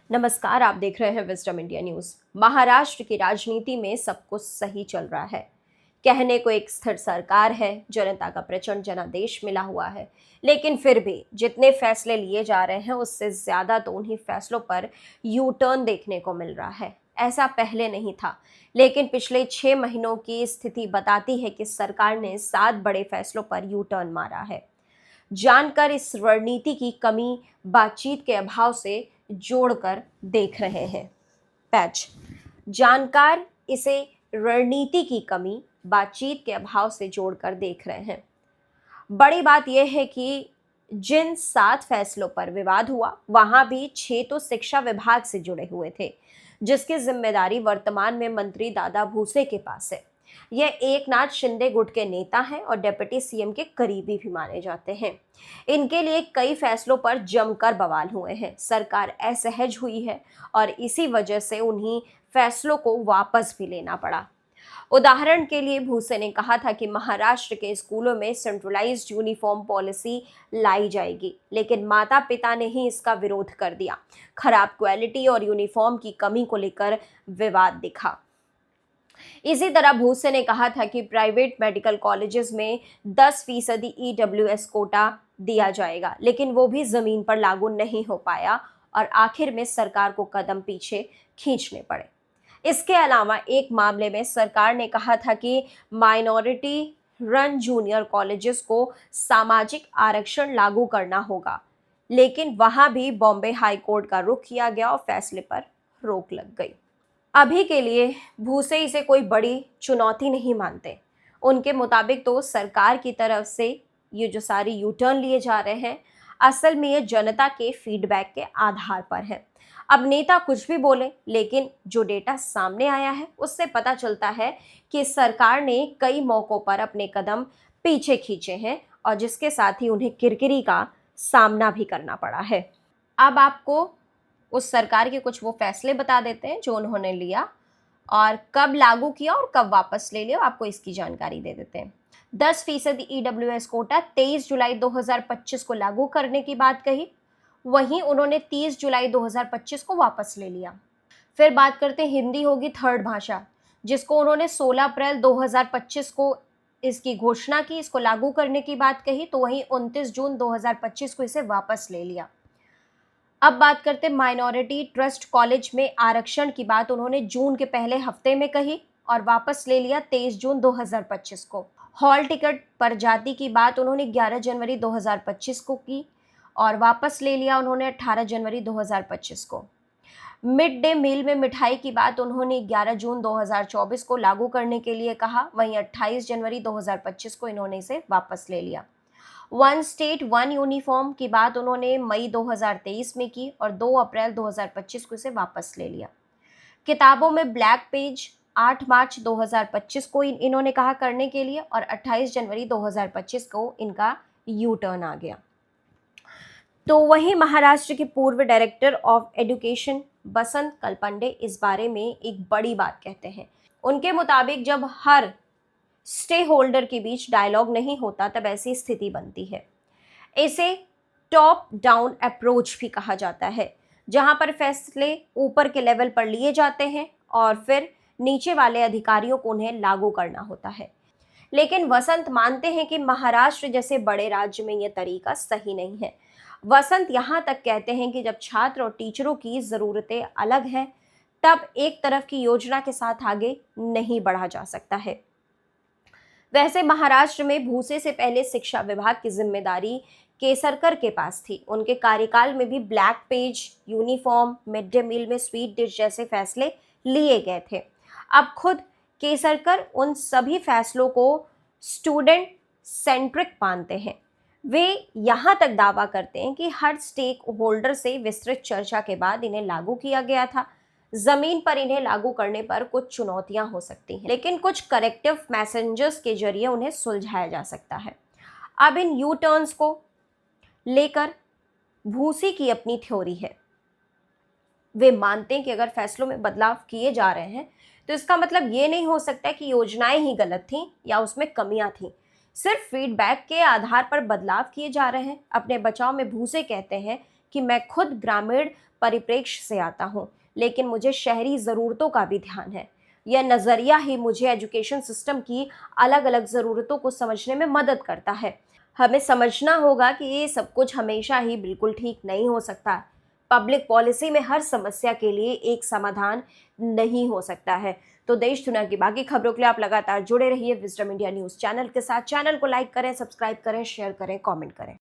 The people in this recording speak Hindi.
नमस्कार, आप देख रहे हैं विजडम इंडिया न्यूज। महाराष्ट्र की राजनीति में सब कुछ सही चल रहा है। कहने को एक स्थिर सरकार है, जनता का प्रचंड जनादेश मिला हुआ है, लेकिन फिर भी जितने फैसले लिए जा रहे हैं उससे ज्यादा तो उन्हीं फैसलों पर यू टर्न देखने को मिल रहा है। ऐसा पहले नहीं था, लेकिन पिछले 6 महीनों की स्थिति बताती है कि सरकार ने 7 बड़े फैसलों पर यू टर्न मारा है। जानकर इस रणनीति की कमी बातचीत के अभाव से जोड़कर देख रहे हैं। पैच जानकार इसे रणनीति की कमी बातचीत के अभाव से जोड़कर देख रहे हैं। बड़ी बात यह है कि जिन 7 फैसलों पर विवाद हुआ वहां भी 6 तो शिक्षा विभाग से जुड़े हुए थे, जिसकी जिम्मेदारी वर्तमान में मंत्री दादा भूसे के पास है। यह एकनाथ शिंदे गुट के नेता हैं और डिप्टी सीएम के करीबी भी माने जाते हैं। इनके लिए कई फैसलों पर जमकर बवाल हुए हैं। सरकार असहज हुई है और इसी वजह से उन्हीं फैसलों को वापस भी लेना पड़ा। उदाहरण के लिए भूसे ने कहा था कि महाराष्ट्र के स्कूलों में सेंट्रलाइज्ड यूनिफॉर्म पॉलिसी लाई जाएगी, लेकिन माता पिता ने ही इसका विरोध कर दिया। खराब क्वालिटी और यूनिफॉर्म की कमी को लेकर विवाद दिखा। इसी तरह भूसे ने कहा था कि प्राइवेट मेडिकल कॉलेजेस में 10% ईडब्ल्यूएस कोटा दिया जाएगा, लेकिन वो भी जमीन पर लागू नहीं हो पाया और आखिर में सरकार को कदम पीछे खींचने पड़े। इसके अलावा एक मामले में सरकार ने कहा था कि माइनॉरिटी रन जूनियर कॉलेजेस को सामाजिक आरक्षण लागू करना होगा, लेकिन वहां भी बॉम्बे हाई कोर्ट का रुख किया गया और फैसले पर रोक लग गई। अभी के लिए भूसे इसे कोई बड़ी चुनौती नहीं मानते। उनके मुताबिक तो सरकार की तरफ से ये जो सारी यू टर्न लिए जा रहे हैं, असल में ये जनता के फीडबैक के आधार पर है। अब नेता कुछ भी बोले, लेकिन जो डेटा सामने आया है उससे पता चलता है कि सरकार ने कई मौकों पर अपने कदम पीछे खींचे हैं और जिसके साथ ही उन्हें किरकिरी का सामना भी करना पड़ा है। अब आपको उस सरकार के कुछ वो फैसले बता देते हैं जो उन्होंने लिया और कब लागू किया और कब वापस ले लिया, आपको इसकी जानकारी दे देते हैं। 10% ईडब्ल्यूएस कोटा 23 जुलाई 2025 को लागू करने की बात कही, वहीं उन्होंने 30 जुलाई 2025 को वापस ले लिया। फिर बात करते हैं हिंदी होगी थर्ड भाषा, जिसको उन्होंने 16 अप्रैल 2025 को इसकी घोषणा की, इसको लागू करने की बात कही, तो वहीं 29 जून 2025 को इसे वापस ले लिया। अब बात करते माइनॉरिटी ट्रस्ट कॉलेज में आरक्षण की बात उन्होंने जून के पहले हफ्ते में कही और वापस ले लिया 23 जून 2025 को। हॉल टिकट पर जाति की बात उन्होंने 11 जनवरी 2025 को की और वापस ले लिया उन्होंने 18 जनवरी 2025 को। मिड डे मील में मिठाई की बात उन्होंने 11 जून 2024 को लागू करने के लिए कहा, वहीं 28 जनवरी 2025 को इन्होंने इसे वापस ले लिया। वन स्टेट वन यूनिफॉर्म की बात उन्होंने मई 2023 में की और 2 अप्रैल 2025 को इसे वापस ले लिया। किताबों में ब्लैक पेज 8 मार्च 2025 को इन्होंने कहा करने के लिए और 28 जनवरी 2025 को इनका यू टर्न आ गया। तो वहीं महाराष्ट्र के पूर्व डायरेक्टर ऑफ एजुकेशन बसंत कलपंडे इस बारे में एक बड़ी बात कहते हैं। उनके मुताबिक जब हर स्टे होल्डर के बीच डायलॉग नहीं होता तब ऐसी स्थिति बनती है। इसे टॉप डाउन अप्रोच भी कहा जाता है, जहां पर फैसले ऊपर के लेवल पर लिए जाते हैं और फिर नीचे वाले अधिकारियों को उन्हें लागू करना होता है। लेकिन वसंत मानते हैं कि महाराष्ट्र जैसे बड़े राज्य में यह तरीका सही नहीं है। वसंत यहाँ तक कहते हैं कि जब छात्र और टीचरों की ज़रूरतें अलग हैं, तब एक तरफ की योजना के साथ आगे नहीं बढ़ा जा सकता है। वैसे महाराष्ट्र में भूसे से पहले शिक्षा विभाग की जिम्मेदारी केसरकर के पास थी। उनके कार्यकाल में भी black page, uniform, mid day meal में स्वीट डिश जैसे फैसले लिए गए थे। अब खुद केसरकर उन सभी फैसलों को स्टूडेंट सेंट्रिक मानते हैं। वे यहाँ तक दावा करते हैं कि हर स्टेक होल्डर से विस्तृत चर्चा के बाद इन्हें लागू किया गया था। जमीन पर इन्हें लागू करने पर कुछ चुनौतियां हो सकती हैं, लेकिन कुछ करेक्टिव मैसेंजर्स के जरिए उन्हें सुलझाया जा सकता है। अब इन यू टर्न्स को लेकर भूसी की अपनी थ्योरी है। वे मानते हैं कि अगर फैसलों में बदलाव किए जा रहे हैं तो इसका मतलब ये नहीं हो सकता कि योजनाएं ही गलत थीं या उसमें कमियां थीं। सिर्फ फीडबैक के आधार पर बदलाव किए जा रहे हैं। अपने बचाव में भूसे कहते हैं कि मैं खुद ग्रामीण परिप्रेक्ष्य से आता हूँ, लेकिन मुझे शहरी ज़रूरतों का भी ध्यान है। यह नज़रिया ही मुझे एजुकेशन सिस्टम की अलग अलग ज़रूरतों को समझने में मदद करता है। हमें समझना होगा कि ये सब कुछ हमेशा ही बिल्कुल ठीक नहीं हो सकता। पब्लिक पॉलिसी में हर समस्या के लिए एक समाधान नहीं हो सकता है। तो देश दुनिया की बाकी खबरों के लिए आप लगातार जुड़े रहिए विजडम इंडिया न्यूज़ चैनल के साथ। चैनल को लाइक करें, सब्सक्राइब करें, शेयर करें, कमेंट करें।